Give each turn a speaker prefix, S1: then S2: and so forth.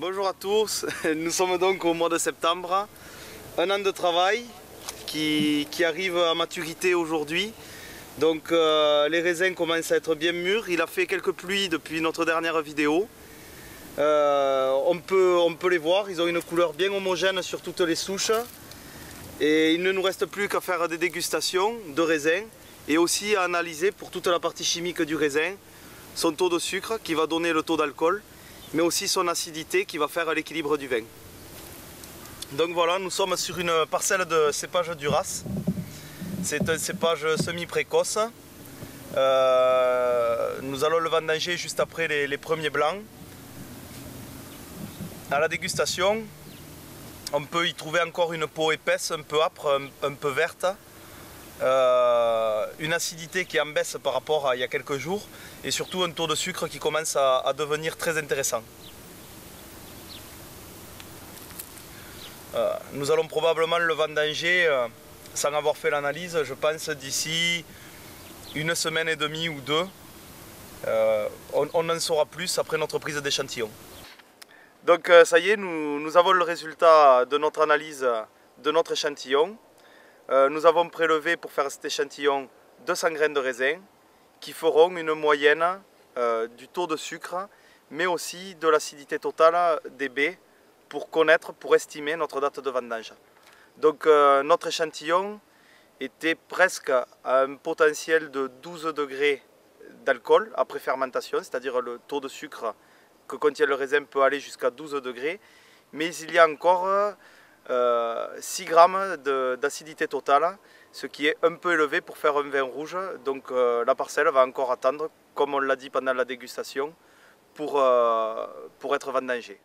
S1: Bonjour à tous, nous sommes donc au mois de septembre, un an de travail qui arrive à maturité aujourd'hui. Donc les raisins commencent à être bien mûrs, il a fait quelques pluies depuis notre dernière vidéo. On peut les voir, ils ont une couleur bien homogène sur toutes les souches. Et il ne nous reste plus qu'à faire des dégustations de raisins et aussi à analyser pour toute la partie chimique du raisin, son taux de sucre qui va donner le taux d'alcool, mais aussi son acidité qui va faire l'équilibre du vin. Donc voilà, nous sommes sur une parcelle de cépage Duras. C'est un cépage semi-précoce. Nous allons le vendanger juste après les premiers blancs. À la dégustation, on peut y trouver encore une peau épaisse, un peu âpre, un peu verte. Une acidité qui est en baisse par rapport à il y a quelques jours et surtout un taux de sucre qui commence à devenir très intéressant. Nous allons probablement le vendanger sans avoir fait l'analyse, je pense d'ici une semaine et demie ou deux. On en saura plus après notre prise d'échantillon. Donc ça y est, nous avons le résultat de notre analyse de notre échantillon. Nous avons prélevé pour faire cet échantillon 200 graines de raisin qui feront une moyenne du taux de sucre mais aussi de l'acidité totale des baies pour estimer notre date de vendange. Donc notre échantillon était presque à un potentiel de 12 degrés d'alcool après fermentation, c'est-à-dire le taux de sucre que contient le raisin peut aller jusqu'à 12 degrés, mais il y a encore 6 grammes d'acidité totale, ce qui est un peu élevé pour faire un vin rouge. Donc la parcelle va encore attendre, comme on l'a dit pendant la dégustation, pour être vendangée.